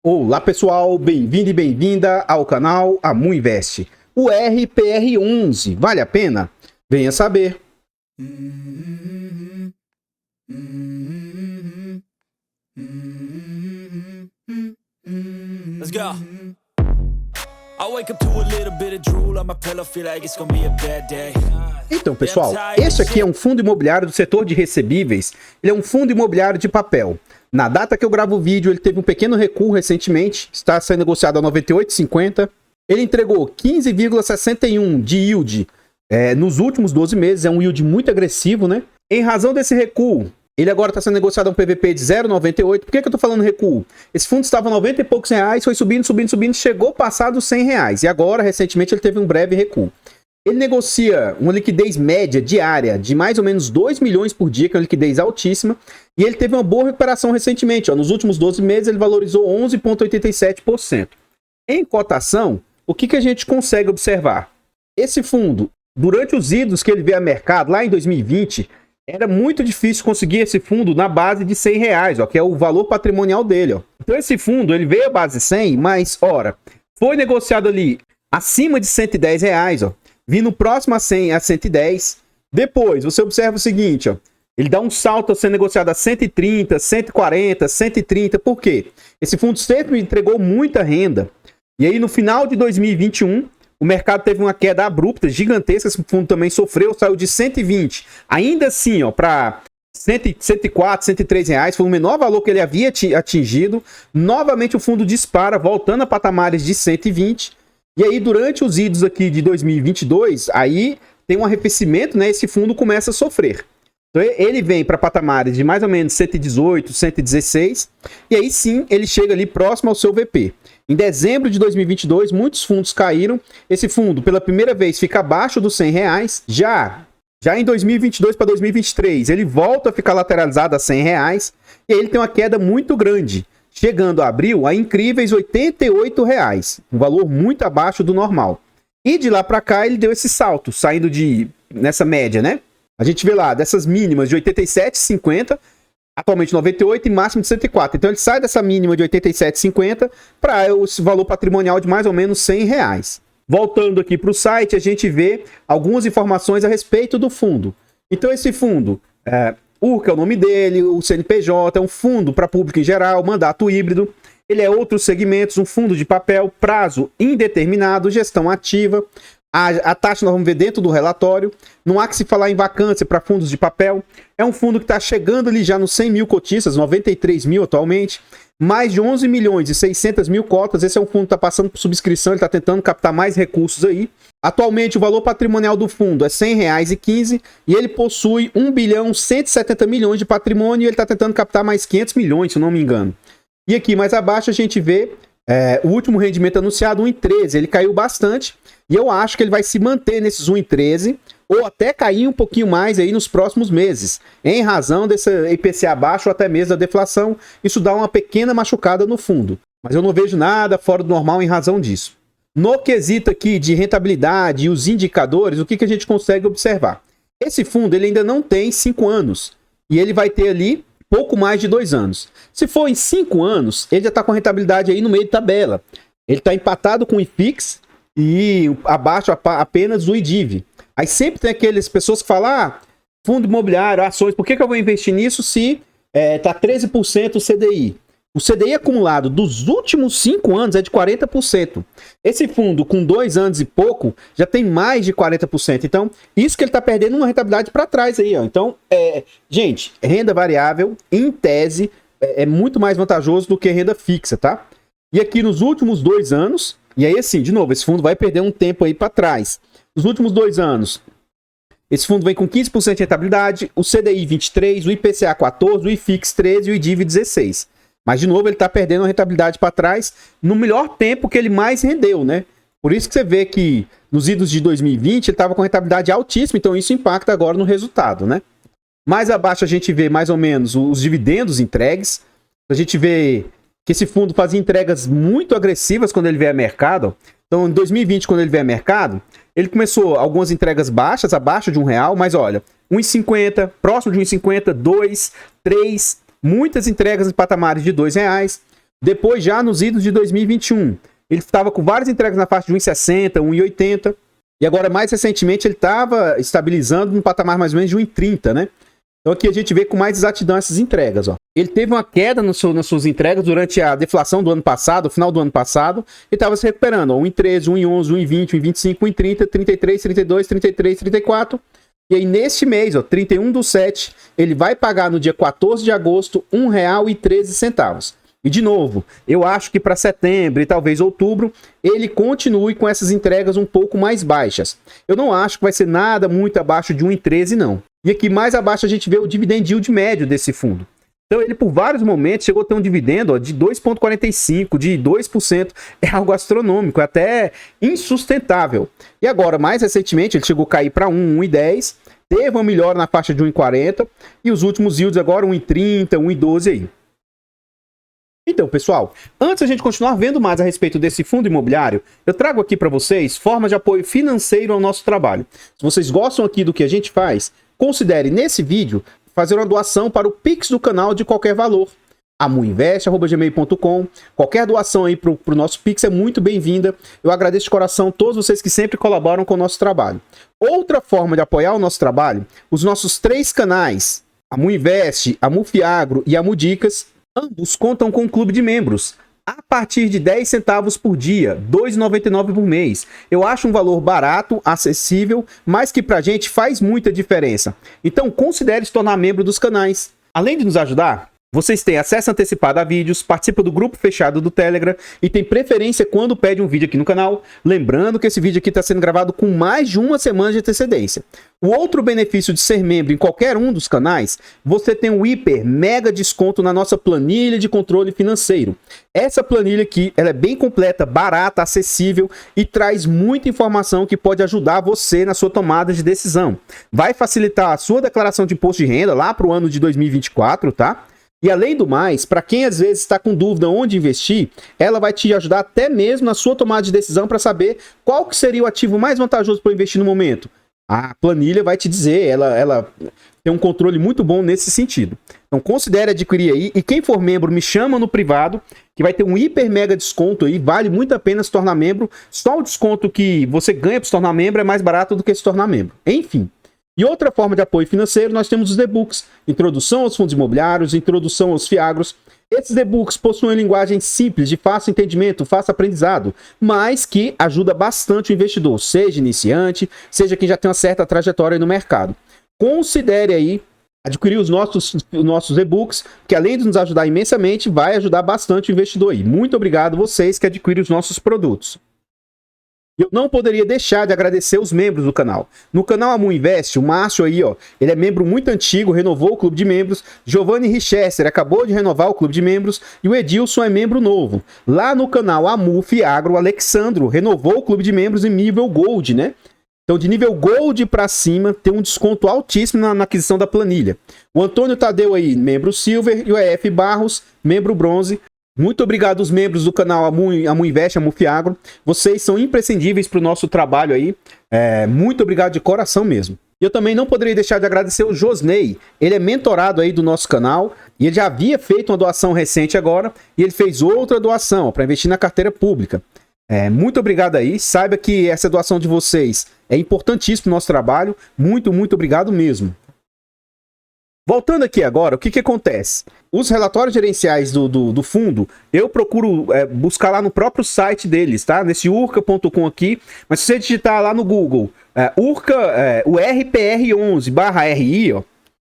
Olá pessoal, bem-vindo e bem-vinda ao canal Amu Invest. O RPR11, vale a pena? Venha saber. Let's go. I wake up to a little bit of drool on my pillow, feel like it's gonna be a bad day. Então pessoal, este aqui é um fundo imobiliário do setor de recebíveis. Ele é um fundo imobiliário de papel. Na data que eu gravo o vídeo, ele teve um pequeno recuo recentemente, está sendo negociado a 98,50. Ele entregou 15,61 de yield nos últimos 12 meses, é um yield muito agressivo, né? Em razão desse recuo, ele agora está sendo negociado a um PVP de 0,98. Por que eu estou falando recuo? Esse fundo estava a 90 e poucos reais, foi subindo, chegou a passar dos 100 reais. E agora, recentemente, ele teve um breve recuo. Ele negocia uma liquidez média diária de mais ou menos 2 milhões por dia, que é uma liquidez altíssima. E ele teve uma boa recuperação recentemente. Nos últimos 12 meses, ele valorizou 11,87%. Em cotação, o que a gente consegue observar? Esse fundo, durante os idos que ele veio a mercado, lá em 2020, era muito difícil conseguir esse fundo na base de 100 reais, que é o valor patrimonial dele. Então esse fundo, ele veio a base 100, mas, foi negociado ali acima de 110 reais, vindo próximo a 100 a 110. Depois, você observa o seguinte, ele dá um salto a ser negociado a 130, 140, 130. Por quê? Esse fundo sempre entregou muita renda. E aí, no final de 2021, o mercado teve uma queda abrupta, gigantesca. Esse fundo também sofreu, saiu de 120. Ainda assim, para 104, 103 reais. Foi o menor valor que ele havia atingido. Novamente, o fundo dispara, voltando a patamares de 120. E aí, durante os idos aqui de 2022, aí tem um arrefecimento, né? Esse fundo começa a sofrer. Então, ele vem para patamares de mais ou menos 118, 116. E aí, sim, ele chega ali próximo ao seu VP. Em dezembro de 2022, muitos fundos caíram. Esse fundo, pela primeira vez, fica abaixo dos 100 reais. Já em 2022 para 2023, ele volta a ficar lateralizado a 100 reais. E aí, ele tem uma queda muito grande, chegando a abril a incríveis 88 reais, um valor muito abaixo do normal. E de lá para cá ele deu esse salto, saindo nessa média, né? A gente vê lá, dessas mínimas de 87,50, atualmente 98 e máximo de 104. Então ele sai dessa mínima de 87,50 para esse valor patrimonial de mais ou menos 100 reais. Voltando aqui para o site, a gente vê algumas informações a respeito do fundo. Então esse fundo... URCA é o nome dele, o CNPJ, é um fundo para público em geral, mandato híbrido. Ele é outros segmentos, um fundo de papel, prazo indeterminado, gestão ativa. A taxa nós vamos ver dentro do relatório. Não há que se falar em vacância para fundos de papel. É um fundo que está chegando ali já nos 100 mil cotistas, 93 mil atualmente. Mais de 11 milhões e 600 mil cotas. Esse é um fundo que está passando por subscrição, ele está tentando captar mais recursos aí. Atualmente, o valor patrimonial do fundo é R$ 100,15 e ele possui 1 bilhão 170 milhões de patrimônio e ele está tentando captar mais 500 milhões, se não me engano. E aqui mais abaixo a gente vê o último rendimento anunciado, 1,13. Ele caiu bastante e eu acho que ele vai se manter nesses 1,13 ou até cair um pouquinho mais aí nos próximos meses, em razão desse IPCA baixo ou até mesmo da deflação. Isso dá uma pequena machucada no fundo, mas eu não vejo nada fora do normal em razão disso. No quesito aqui de rentabilidade e os indicadores, o que a gente consegue observar? Esse fundo ele ainda não tem 5 anos e ele vai ter ali pouco mais de 2 anos. Se for em 5 anos, ele já está com a rentabilidade aí no meio de tabela. Ele está empatado com o IFIX e abaixo apenas o IDIV. Aí sempre tem aquelas pessoas que falam, fundo imobiliário, ações, por que eu vou investir nisso se está 13% o CDI? O CDI acumulado dos últimos 5 anos é de 40%. Esse fundo, com 2 anos e pouco, já tem mais de 40%. Então, isso que ele está perdendo uma rentabilidade para trás aí. Então, gente, renda variável, em tese, é muito mais vantajoso do que renda fixa, tá? E aqui nos últimos 2 anos, e aí assim, de novo, esse fundo vai perder um tempo aí para trás. Nos últimos 2 anos, esse fundo vem com 15% de rentabilidade, o CDI 23%, o IPCA 14%, o IFIX 13% e o IDIV 16%. Mas, de novo, ele está perdendo a rentabilidade para trás no melhor tempo que ele mais rendeu, né? Por isso que você vê que nos idos de 2020 ele estava com rentabilidade altíssima, então isso impacta agora no resultado, né? Mais abaixo a gente vê mais ou menos os dividendos entregues. A gente vê que esse fundo fazia entregas muito agressivas quando ele veio a mercado. Então, em 2020, quando ele veio a mercado, ele começou algumas entregas baixas, abaixo de R$1, mas olha, 1,50, próximo de 1,50, 2, 3... Muitas entregas em patamares de R$2. Depois, já nos idos de 2021, ele estava com várias entregas na faixa de 1,60, 1,80. E agora, mais recentemente, ele estava estabilizando no patamar mais ou menos de 1,30, né? Então aqui a gente vê com mais exatidão essas entregas, ó. Ele teve uma queda nas suas entregas durante a deflação do ano passado, final do ano passado, e estava se recuperando, ó, 1,13, 1,11, 1,20, 1,25, 1,30, 33, 32, 33, 34. E aí neste mês, ó, 31/7, ele vai pagar no dia 14 de agosto R$ 1,13. E de novo, eu acho que para setembro e talvez outubro, ele continue com essas entregas um pouco mais baixas. Eu não acho que vai ser nada muito abaixo de 1,13 não. E aqui mais abaixo a gente vê o dividend yield médio desse fundo. Então ele por vários momentos chegou a ter um dividendo, ó, de 2,45%, de 2%. É algo astronômico, até insustentável. E agora, mais recentemente, ele chegou a cair para 1,10%. Teve uma melhora na faixa de 1,40%. E os últimos yields agora 1,30%, 1,12% aí. Então, pessoal, antes a gente continuar vendo mais a respeito desse fundo imobiliário, eu trago aqui para vocês formas de apoio financeiro ao nosso trabalho. Se vocês gostam aqui do que a gente faz, considere nesse vídeo fazer uma doação para o Pix do canal de qualquer valor. amuinvest@gmail.com. Qualquer doação aí para o nosso Pix é muito bem-vinda. Eu agradeço de coração todos vocês que sempre colaboram com o nosso trabalho. Outra forma de apoiar o nosso trabalho, os nossos 3 canais, Amuinvest, Amufiagro e Amudicas, ambos contam com um clube de membros, a partir de 10 centavos por dia, R$ 2,99 por mês. Eu acho um valor barato, acessível, mas que pra gente faz muita diferença. Então considere se tornar membro dos canais. Além de nos ajudar, vocês têm acesso antecipado a vídeos, participam do grupo fechado do Telegram e tem preferência quando pede um vídeo aqui no canal. Lembrando que esse vídeo aqui está sendo gravado com mais de uma semana de antecedência. O outro benefício de ser membro em qualquer um dos canais, você tem um hiper mega desconto na nossa planilha de controle financeiro. Essa planilha aqui, ela é bem completa, barata, acessível e traz muita informação que pode ajudar você na sua tomada de decisão. Vai facilitar a sua declaração de imposto de renda lá para o ano de 2024, tá? E além do mais, para quem às vezes está com dúvida onde investir, ela vai te ajudar até mesmo na sua tomada de decisão para saber qual que seria o ativo mais vantajoso para investir no momento. A planilha vai te dizer, ela tem um controle muito bom nesse sentido. Então considere adquirir aí, e quem for membro me chama no privado, que vai ter um hiper mega desconto aí, vale muito a pena se tornar membro. Só o desconto que você ganha para se tornar membro é mais barato do que se tornar membro. Enfim. E outra forma de apoio financeiro, nós temos os e-books, Introdução aos Fundos Imobiliários, Introdução aos Fiagros. Esses e-books possuem linguagem simples, de fácil entendimento, fácil aprendizado, mas que ajuda bastante o investidor, seja iniciante, seja quem já tem uma certa trajetória no mercado. Considere aí adquirir os nossos e-books, que além de nos ajudar imensamente, vai ajudar bastante o investidor aí. Muito obrigado vocês que adquirem os nossos produtos. Eu não poderia deixar de agradecer os membros do canal. No canal Amuinvest, o Márcio aí, ó, ele é membro muito antigo, renovou o clube de membros. Giovanni Richester acabou de renovar o clube de membros. E o Edilson é membro novo. Lá no canal Amufiagro, o Alexandro renovou o clube de membros em nível Gold, né? Então, de nível Gold para cima, tem um desconto altíssimo na aquisição da planilha. O Antônio Tadeu aí, membro Silver. E o EF Barros, membro Bronze. Muito obrigado aos membros do canal Amuinvest, Amufiagro. Vocês são imprescindíveis para o nosso trabalho aí. Muito obrigado de coração mesmo. E eu também não poderia deixar de agradecer o Josney. Ele é mentorado aí do nosso canal. E ele já havia feito uma doação recente agora. E ele fez outra doação para investir na carteira pública. Muito obrigado aí. Saiba que essa doação de vocês é importantíssima para o nosso trabalho. Muito, muito obrigado mesmo. Voltando aqui agora, o que acontece? Os relatórios gerenciais do fundo, eu procuro buscar lá no próprio site deles, tá? Nesse urca.com aqui, mas se você digitar lá no Google, o RPR11/RI, ó,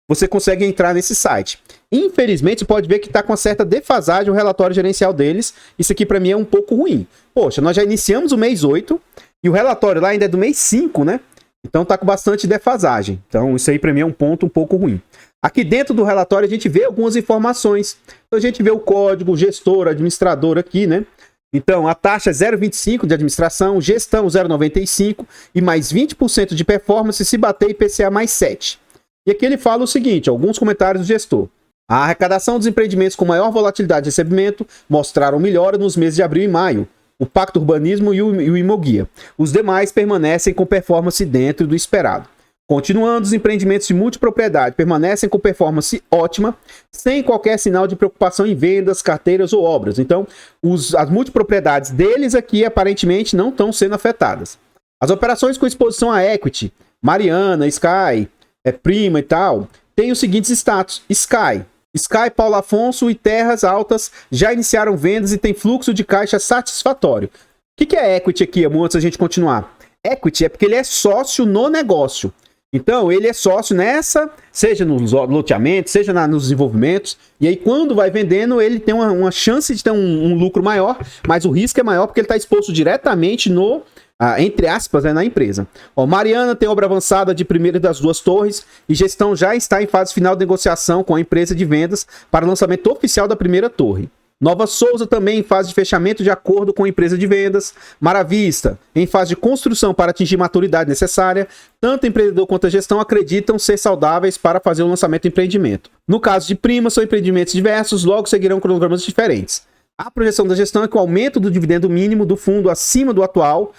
você consegue entrar nesse site. Infelizmente, você pode ver que está com uma certa defasagem o relatório gerencial deles. Isso aqui para mim é um pouco ruim. Poxa, nós já iniciamos o mês 8 e o relatório lá ainda é do mês 5, né? Então tá com bastante defasagem. Então isso aí para mim é um ponto um pouco ruim. Aqui dentro do relatório a gente vê algumas informações. Então a gente vê o código, gestor, administrador aqui, né? Então a taxa é 0,25 de administração, gestão 0,95 e mais 20% de performance se bater IPCA mais 7. E aqui ele fala o seguinte, alguns comentários do gestor. A arrecadação dos empreendimentos com maior volatilidade de recebimento mostraram melhora nos meses de abril e maio. O Pacto Urbanismo e o Imoguia. Os demais permanecem com performance dentro do esperado. Continuando, os empreendimentos de multipropriedade permanecem com performance ótima, sem qualquer sinal de preocupação em vendas, carteiras ou obras. Então, as multipropriedades deles aqui, aparentemente, não estão sendo afetadas. As operações com exposição a equity, Mariana, Sky, Prima e tal, têm os seguintes status. Sky, Paulo Afonso e Terras Altas já iniciaram vendas e tem fluxo de caixa satisfatório. O que é equity aqui, amor, antes da gente continuar? Equity é porque ele é sócio no negócio. Então, ele é sócio nessa, seja nos loteamentos, seja nos desenvolvimentos, e aí quando vai vendendo, ele tem uma chance de ter um lucro maior, mas o risco é maior porque ele está exposto diretamente no, entre aspas, na empresa. Ó, Mariana tem obra avançada de primeira das 2 torres e gestão já está em fase final de negociação com a empresa de vendas para o lançamento oficial da primeira torre. Nova Souza também em fase de fechamento de acordo com a empresa de vendas. Maravista em fase de construção para atingir maturidade necessária. Tanto o empreendedor quanto a gestão acreditam ser saudáveis para fazer o lançamento do empreendimento. No caso de Prima, são empreendimentos diversos, logo seguirão cronogramas diferentes. A projeção da gestão é que o aumento do dividendo mínimo do fundo acima do atual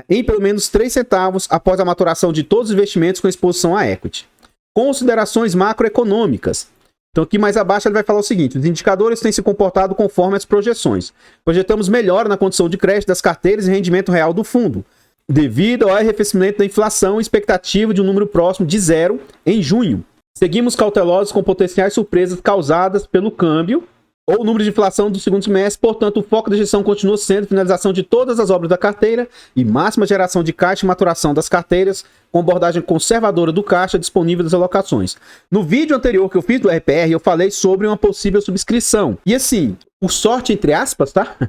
em pelo menos 3 centavos após a maturação de todos os investimentos com exposição a equity. Considerações macroeconômicas. Então aqui mais abaixo ele vai falar o seguinte: os indicadores têm se comportado conforme as projeções. Projetamos melhora na condição de crédito das carteiras e rendimento real do fundo, devido ao arrefecimento da inflação e expectativa de um número próximo de 0 em junho. Seguimos cautelosos com potenciais surpresas causadas pelo câmbio ou número de inflação do segundo semestre, portanto o foco da gestão continua sendo finalização de todas as obras da carteira e máxima geração de caixa e maturação das carteiras com abordagem conservadora do caixa disponível das alocações. No vídeo anterior que eu fiz do RPR, eu falei sobre uma possível subscrição. E assim, por sorte, entre aspas, tá? Já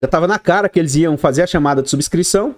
estava na cara que eles iam fazer a chamada de subscrição.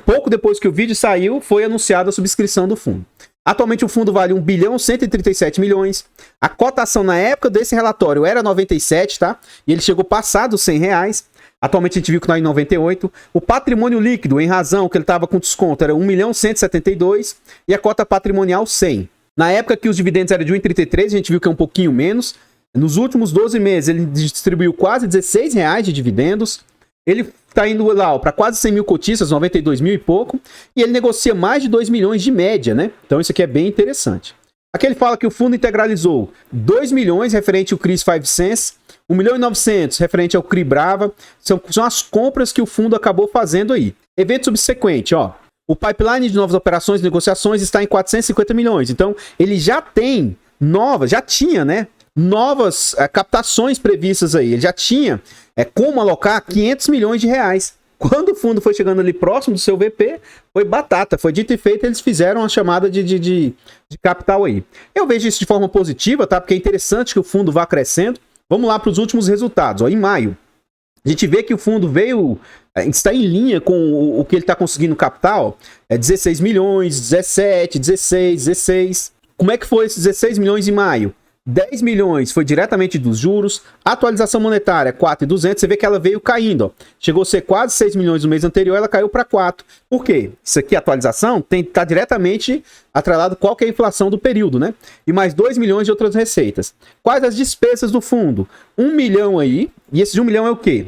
Pouco depois que o vídeo saiu, foi anunciada a subscrição do fundo. Atualmente o fundo vale 1.137 milhões. A cotação na época desse relatório era 97, tá? E ele chegou passado os R$100. Atualmente a gente viu que está em 98. O patrimônio líquido, em razão que ele estava com desconto, era 1.172 e a cota patrimonial 100. Na época que os dividendos eram de 1,33, a gente viu que é um pouquinho menos. Nos últimos 12 meses ele distribuiu quase R$16 de dividendos. Ele está indo lá para quase 100 mil cotistas, 92 mil e pouco, e ele negocia mais de 2 milhões de média, né? Então isso aqui é bem interessante. Aqui ele fala que o fundo integralizou 2 milhões referente ao CRI 5 Sense, 1 milhão e 900 referente ao CRI Brava, são as compras que o fundo acabou fazendo aí. Evento subsequente, ó. O pipeline de novas operações e negociações está em 450 milhões, então ele já tinha, né? Novas captações previstas aí. Ele já tinha como alocar 500 milhões de reais. Quando o fundo foi chegando ali próximo do seu VP, foi batata. Foi dito e feito, eles fizeram a chamada de capital aí. Eu vejo isso de forma positiva, tá? Porque é interessante que o fundo vá crescendo. Vamos lá para os últimos resultados. Ó, em maio, a gente vê que o fundo está em linha com o que ele está conseguindo captar. Ó, 16 milhões, 17, 16, 16. Como é que foi esses 16 milhões em maio? 10 milhões foi diretamente dos juros, atualização monetária 4.200, você vê que ela veio caindo, ó. Chegou a ser quase 6 milhões no mês anterior, ela caiu para 4. Por quê? Isso aqui, a atualização, está diretamente atrelado qual que é a inflação do período, né? E mais 2 milhões de outras receitas. Quais as despesas do fundo? 1 milhão aí, e esse 1 milhão é o quê?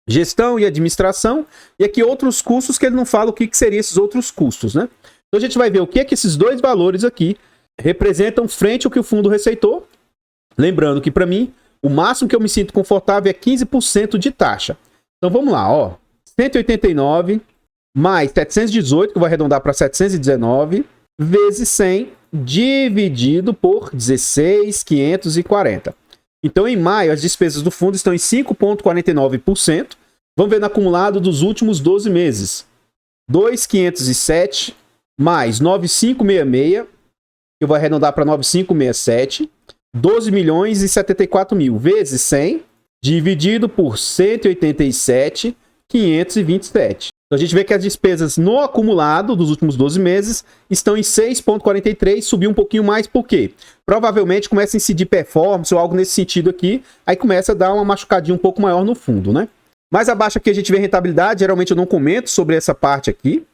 Gestão e administração, e aqui outros custos que ele não fala o que seriam esses outros custos, né? Então a gente vai ver o que é que esses dois valores aqui representam frente ao que o fundo receitou. Lembrando que para mim, o máximo que eu me sinto confortável é 15% de taxa. Então vamos lá, ó. 189 mais 718, que eu vou arredondar para 719, vezes 100, dividido por 16.540. Então em maio, as despesas do fundo estão em 5,49%. Vamos ver no acumulado dos últimos 12 meses. 2.507 mais 9.566, eu vou arredondar para 9.567, 12 milhões e 74 mil, vezes 100, dividido por 187.527. Então a gente vê que as despesas no acumulado dos últimos 12 meses estão em 6,43, subiu um pouquinho mais, por quê? Provavelmente começa a incidir performance ou algo nesse sentido aqui, aí começa a dar uma machucadinha um pouco maior no fundo, né? Mais abaixo aqui a gente vê rentabilidade, geralmente eu não comento sobre essa parte aqui,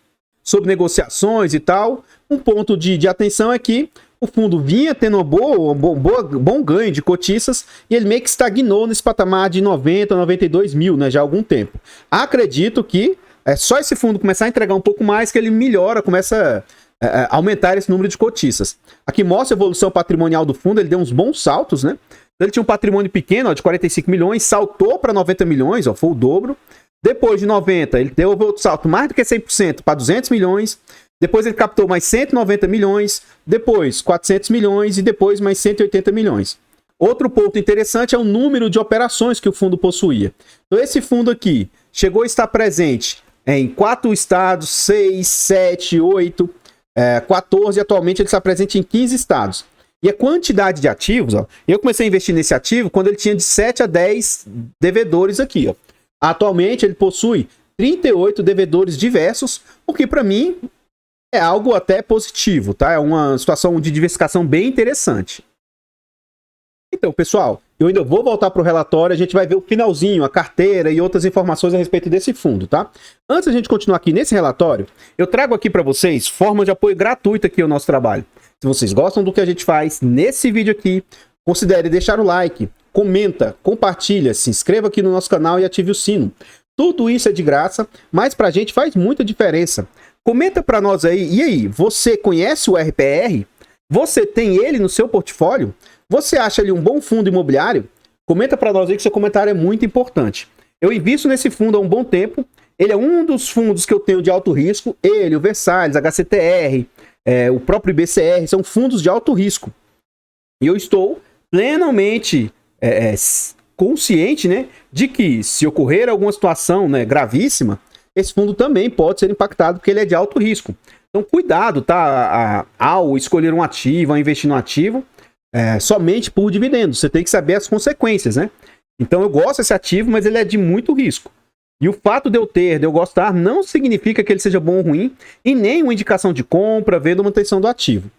sobre negociações e tal. Um ponto de atenção é que o fundo vinha tendo bom ganho de cotistas e ele meio que estagnou nesse patamar de 90, 92 mil, né, já há algum tempo. Acredito que é só esse fundo começar a entregar um pouco mais que ele melhora, começa aumentar esse número de cotistas. Aqui mostra a evolução patrimonial do fundo, ele deu uns bons saltos, né? Ele tinha um patrimônio pequeno, ó, de 45 milhões, saltou para 90 milhões, ó, foi o dobro. Depois de 90, ele deu outro salto mais do que 100% para 200 milhões. Depois ele captou mais 190 milhões, depois 400 milhões e depois mais 180 milhões. Outro ponto interessante é o número de operações que o fundo possuía. Então esse fundo aqui chegou a estar presente em 4 estados, 6, 7, 8, 14, e atualmente ele está presente em 15 estados. E a quantidade de ativos, ó, eu comecei a investir nesse ativo quando ele tinha de 7 a 10 devedores aqui, ó. Atualmente ele possui 38 devedores diversos, o que para mim é algo até positivo, tá? É uma situação de diversificação bem interessante. Então, pessoal, eu ainda vou voltar para o relatório, a gente vai ver o finalzinho, a carteira e outras informações a respeito desse fundo, tá? Antes da gente continuar aqui nesse relatório, eu trago aqui para vocês forma de apoio gratuita aqui ao nosso trabalho. Se vocês gostam do que a gente faz nesse vídeo aqui, considere deixar o like, comenta, compartilha, se inscreva aqui no nosso canal e ative o sino. Tudo isso é de graça, mas pra gente faz muita diferença. Comenta pra nós aí, e aí, você conhece o RPR? Você tem ele no seu portfólio? Você acha ele um bom fundo imobiliário? Comenta pra nós aí que seu comentário é muito importante. Eu invisto nesse fundo há um bom tempo, ele é um dos fundos que eu tenho de alto risco, ele, o Versalhes, HCTR, o próprio IBCR, são fundos de alto risco. E eu estou plenamente consciente, né, de que se ocorrer alguma situação, né, gravíssima, esse fundo também pode ser impactado porque ele é de alto risco. Então cuidado, tá, ao escolher um ativo, ao investir no ativo, somente por dividendos. Você tem que saber as consequências, né? Então eu gosto desse ativo, mas ele é de muito risco. E o fato de eu gostar, não significa que ele seja bom ou ruim, e nem uma indicação de compra, venda ou manutenção do ativo.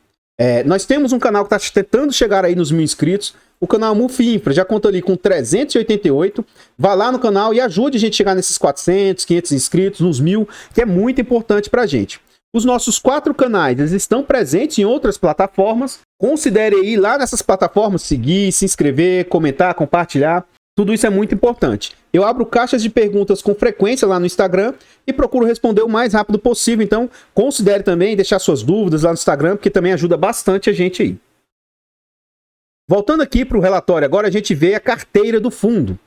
Nós temos um canal que está tentando chegar aí nos 1000 inscritos, o canal Mufi Infra, já conta ali com 388, vá lá no canal e ajude a gente a chegar nesses 400, 500 inscritos, nos 1000, que é muito importante pra gente. Os nossos 4 canais, eles estão presentes em outras plataformas, considere aí lá nessas plataformas, seguir, se inscrever, comentar, compartilhar, tudo isso é muito importante. Eu abro caixas de perguntas com frequência lá no Instagram e procuro responder o mais rápido possível, então considere também deixar suas dúvidas lá no Instagram, porque também ajuda bastante a gente aí. Voltando aqui para o relatório, agora a gente vê a carteira do fundo.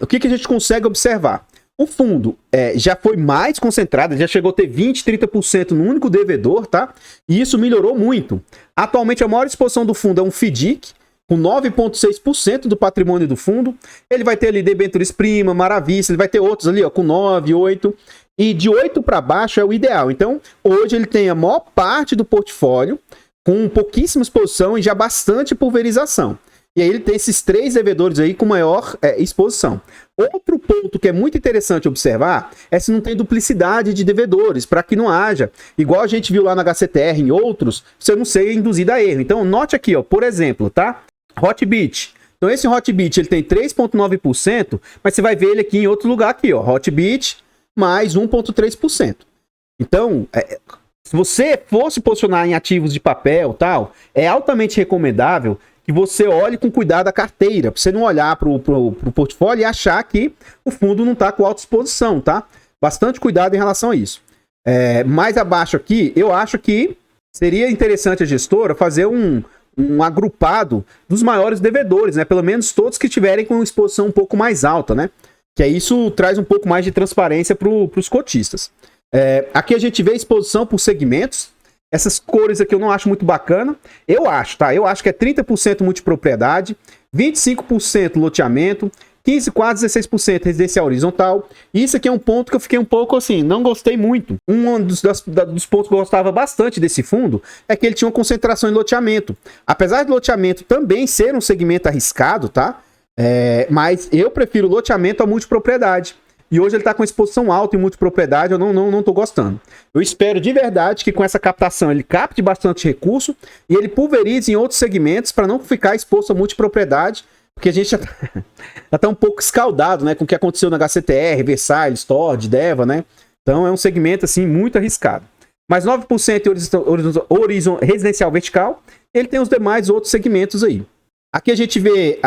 O que a gente consegue observar? O fundo já foi mais concentrado, já chegou a ter 20%, 30% no único devedor, tá? E isso melhorou muito. Atualmente a maior exposição do fundo é um FDIC, com 9,6% do patrimônio do fundo. Ele vai ter ali debêntures prima, Maravilha, ele vai ter outros ali, ó, com 9, 8. E de 8 para baixo é o ideal. Então, hoje ele tem a maior parte do portfólio, com pouquíssima exposição e já bastante pulverização. E aí ele tem esses 3 devedores aí com maior exposição. Outro ponto que é muito interessante observar é se não tem duplicidade de devedores, para que não haja, igual a gente viu lá na HCTR em outros, você não seja induzido a erro. Então note aqui, ó, por exemplo, tá? Hotbit. Então esse Hotbit ele tem 3,9%, mas você vai ver ele aqui em outro lugar aqui, ó, Hotbit mais 1,3%. Então, se você for se posicionar em ativos de papel tal, é altamente recomendável que você olhe com cuidado a carteira, para você não olhar para o portfólio e achar que o fundo não está com alta exposição, tá? Bastante cuidado em relação a isso. Mais abaixo aqui, eu acho que seria interessante a gestora fazer um agrupado dos maiores devedores, né? Pelo menos todos que tiverem com exposição um pouco mais alta, né? Que isso traz um pouco mais de transparência para os cotistas. Aqui a gente vê a exposição por segmentos. Essas cores aqui eu não acho muito bacana. Eu acho, tá? Eu acho que é 30% multipropriedade, 25% loteamento, 15, quase 16% residencial horizontal. E isso aqui é um ponto que eu fiquei um pouco assim, não gostei muito. Um dos pontos que eu gostava bastante desse fundo é que ele tinha uma concentração em loteamento. Apesar de loteamento também ser um segmento arriscado, tá? Mas eu prefiro loteamento a multipropriedade. E hoje ele está com exposição alta em multipropriedade, eu não tô gostando. Eu espero de verdade que com essa captação ele capte bastante recurso e ele pulverize em outros segmentos para não ficar exposto a multipropriedade, porque a gente já tá um pouco escaldado, né, com o que aconteceu na HCTR, Versalhes, Tord, Deva, né? Então é um segmento assim muito arriscado. Mas 9% residencial vertical, ele tem os demais outros segmentos aí. Aqui a gente vê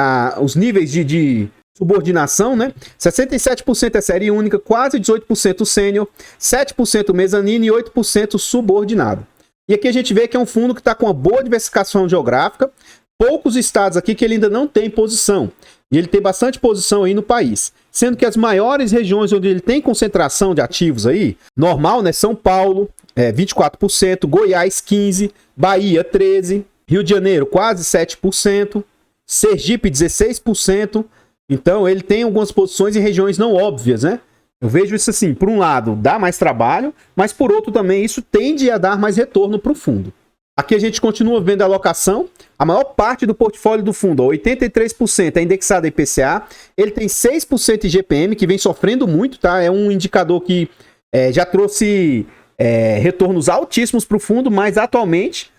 os níveis de subordinação, né? 67% é série única, quase 18% sênior, 7% mezanino e 8% subordinado. E aqui a gente vê que é um fundo que está com uma boa diversificação geográfica, poucos estados aqui que ele ainda não tem posição. E ele tem bastante posição aí no país. Sendo que as maiores regiões onde ele tem concentração de ativos aí, normal, né? São Paulo, 24%, Goiás, 15%, Bahia, 13%, Rio de Janeiro, quase 7%, Sergipe, 16%. Então, ele tem algumas posições em regiões não óbvias, né? Eu vejo isso assim, por um lado, dá mais trabalho, mas por outro também, isso tende a dar mais retorno para o fundo. Aqui a gente continua vendo a alocação. A maior parte do portfólio do fundo, 83%, é indexado a IPCA. Ele tem 6% IGPM, que vem sofrendo muito, tá? É um indicador que já trouxe retornos altíssimos para o fundo, mas atualmente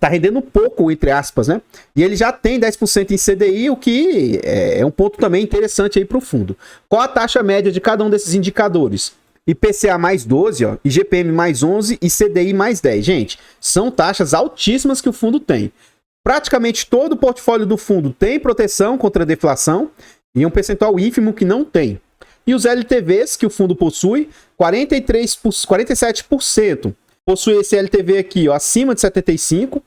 tá rendendo pouco, entre aspas, né? E ele já tem 10% em CDI, o que é um ponto também interessante aí para o fundo. Qual a taxa média de cada um desses indicadores? IPCA mais 12, ó, IGPM mais 11 e CDI mais 10. Gente, são taxas altíssimas que o fundo tem. Praticamente todo o portfólio do fundo tem proteção contra a deflação e um percentual ínfimo que não tem. E os LTVs que o fundo possui, 47% possui esse LTV aqui, ó, acima de 75,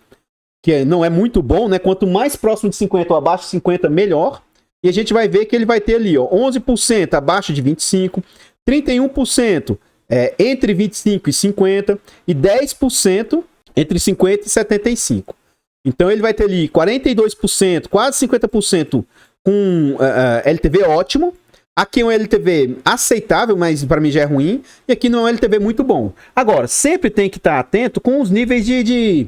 que não é muito bom, né? Quanto mais próximo de 50 ou abaixo de 50, melhor. E a gente vai ver que ele vai ter ali, ó, 11% abaixo de 25, 31% entre 25 e 50 e 10% entre 50 e 75. Então ele vai ter ali 42%, quase 50% com LTV ótimo. Aqui é um LTV aceitável, mas para mim já é ruim. E aqui não é um LTV muito bom. Agora, sempre tem que estar atento com os níveis de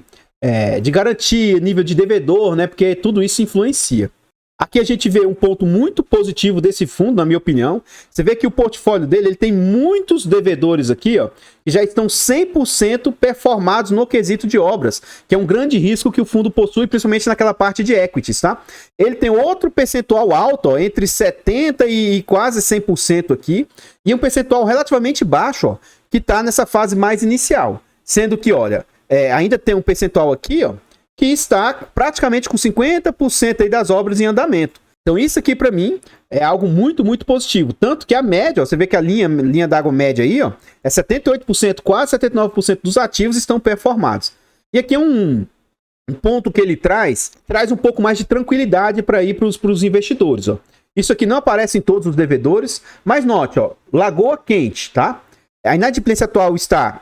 garantia, nível de devedor, né? Porque tudo isso influencia. Aqui a gente vê um ponto muito positivo desse fundo, na minha opinião. Você vê que o portfólio dele ele tem muitos devedores aqui, ó, que já estão 100% performados no quesito de obras, que é um grande risco que o fundo possui, principalmente naquela parte de equities, tá? Ele tem outro percentual alto, ó, entre 70% e quase 100% aqui, e um percentual relativamente baixo, ó, que está nessa fase mais inicial. Sendo que, olha, ainda tem um percentual aqui, ó, que está praticamente com 50% aí das obras em andamento. Então isso aqui para mim é algo muito, muito positivo. Tanto que a média, ó, você vê que a linha d'água média aí, ó, é 78%, quase 79% dos ativos estão performados. E aqui é um ponto que ele traz um pouco mais de tranquilidade para ir para os investidores. Ó. Isso aqui não aparece em todos os devedores, mas note, ó, Lagoa Quente, tá? A inadimplência atual está...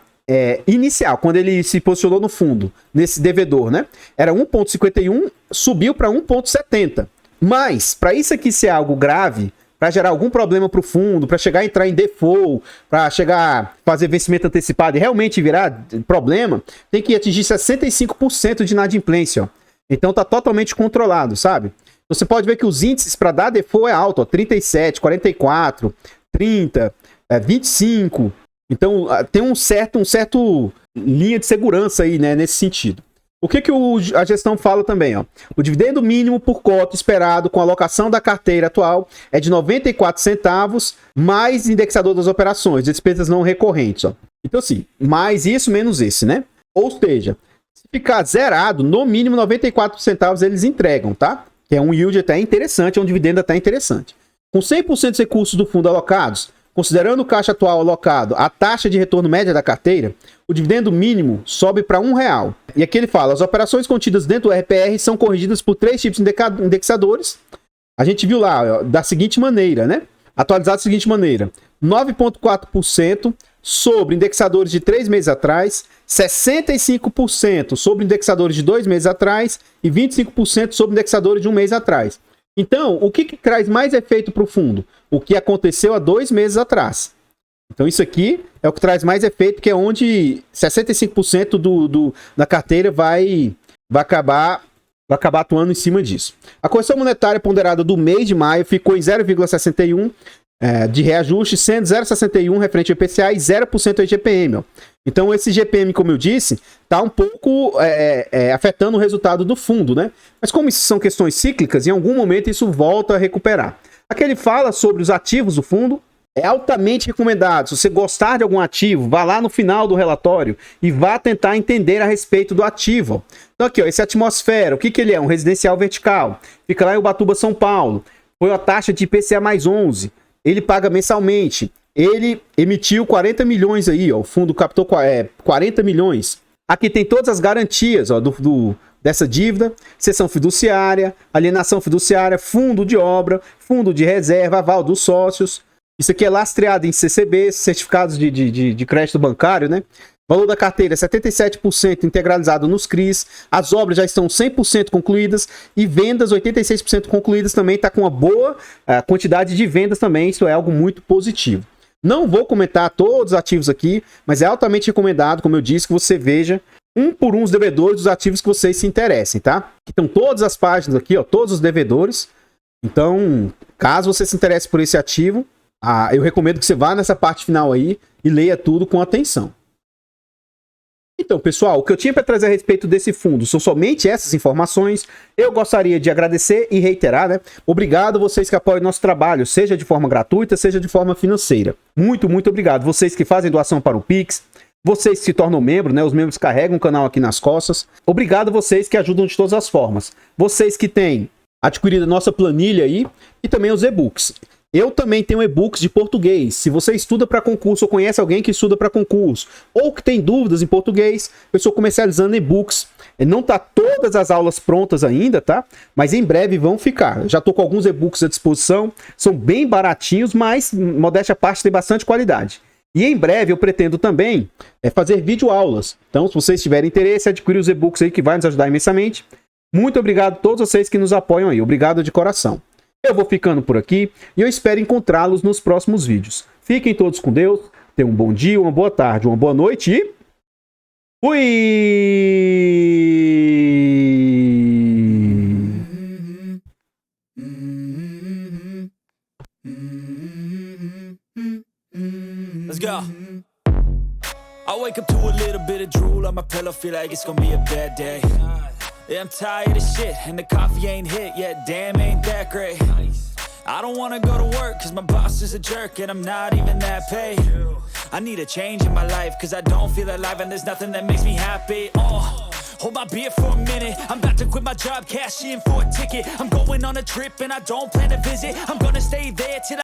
inicial, quando ele se posicionou no fundo, nesse devedor, né? Era 1,51, subiu para 1,70. Mas, para isso aqui ser algo grave, para gerar algum problema para o fundo, para chegar a entrar em default, para chegar a fazer vencimento antecipado e realmente virar problema, tem que atingir 65% de inadimplência, ó. Então tá totalmente controlado, sabe? Você pode ver que os índices para dar default é alto, ó, 37, 44, 30, 25... Então, tem um certo linha de segurança aí, né, nesse sentido. O que a gestão fala também, ó? O dividendo mínimo por cota esperado com a alocação da carteira atual é de 94 centavos, mais indexador das operações, despesas não recorrentes, ó. Então, assim, mais isso, menos esse, né? Ou seja, se ficar zerado, no mínimo 94 centavos eles entregam, tá? Que é um yield até interessante, é um dividendo até interessante. Com 100% dos recursos do fundo alocados, considerando o caixa atual alocado, a taxa de retorno média da carteira, o dividendo mínimo sobe para R$1. E aqui ele fala, as operações contidas dentro do RPR são corrigidas por 3 tipos de indexadores. A gente viu lá, ó, da seguinte maneira, né? Atualizado da seguinte maneira, 9,4% sobre indexadores de 3 meses atrás, 65% sobre indexadores de 2 meses atrás e 25% sobre indexadores de 1 mês atrás. Então, o que traz mais efeito para o fundo? O que aconteceu há 2 meses atrás. Então, isso aqui é o que traz mais efeito, que é onde 65% da carteira vai acabar atuando em cima disso. A correção monetária ponderada do mês de maio ficou em 0,61 de reajuste, sendo 0,61 referente ao IPCA e 0% ao IGPM. Ó. Então, esse IGPM, como eu disse, está um pouco afetando o resultado do fundo, né? Mas como isso são questões cíclicas, em algum momento isso volta a recuperar. Aqui ele fala sobre os ativos do fundo. É altamente recomendado. Se você gostar de algum ativo, vá lá no final do relatório e vá tentar entender a respeito do ativo. Então aqui, ó, esse Atmosfera, o que ele é? Um residencial vertical. Fica lá em Ubatuba, São Paulo. Foi a taxa de IPCA mais 11. Ele paga mensalmente. Ele emitiu 40 milhões aí, ó. O fundo captou 40 milhões. Aqui tem todas as garantias, ó, dessa dívida, cessão fiduciária, alienação fiduciária, fundo de obra, fundo de reserva, aval dos sócios. Isso aqui é lastreado em CCB, certificados de crédito bancário, né? Valor da carteira é 77% integralizado nos CRIs, as obras já estão 100% concluídas e vendas 86% concluídas também, está com uma boa quantidade de vendas também, isso é algo muito positivo. Não vou comentar todos os ativos aqui, mas é altamente recomendado, como eu disse, que você veja um por um os devedores dos ativos que vocês se interessem, tá? Aqui estão todas as páginas aqui, ó, todos os devedores. Então, caso você se interesse por esse ativo, eu recomendo que você vá nessa parte final aí e leia tudo com atenção. Então, pessoal, o que eu tinha para trazer a respeito desse fundo são somente essas informações. Eu gostaria de agradecer e reiterar, né? Obrigado vocês que apoiam nosso trabalho, seja de forma gratuita, seja de forma financeira. Muito, muito obrigado. Vocês que fazem doação para o Pix, vocês que se tornam membros, né? Os membros carregam o canal aqui nas costas. Obrigado vocês que ajudam de todas as formas. Vocês que têm adquirido a nossa planilha aí e também os e-books. Eu também tenho e-books de português. Se você estuda para concurso ou conhece alguém que estuda para concurso ou que tem dúvidas em português, eu estou comercializando e-books. Não tá todas as aulas prontas ainda, tá? Mas em breve vão ficar. Já estou com alguns e-books à disposição. São bem baratinhos, mas modéstia à parte tem bastante qualidade. E em breve eu pretendo também fazer videoaulas. Então, se vocês tiverem interesse, adquirir os e-books aí que vai nos ajudar imensamente. Muito obrigado a todos vocês que nos apoiam aí. Obrigado de coração. Eu vou ficando por aqui e eu espero encontrá-los nos próximos vídeos. Fiquem todos com Deus, tenham um bom dia, uma boa tarde, uma boa noite e... fui! Let's go. I wake up to a little bit of drool on my pillow, feel like it's gonna be a bad day. Yeah, I'm tired of shit, and the coffee ain't hit yet, damn, ain't that great. I don't wanna go to work, cause my boss is a jerk, and I'm not even that paid. I need a change in my life, cause I don't feel alive, and there's nothing that makes me happy. Hold my beer for a minute, I'm about to quit my job, cash in for a ticket. I'm going on a trip, and I don't plan to visit, I'm gonna stay there till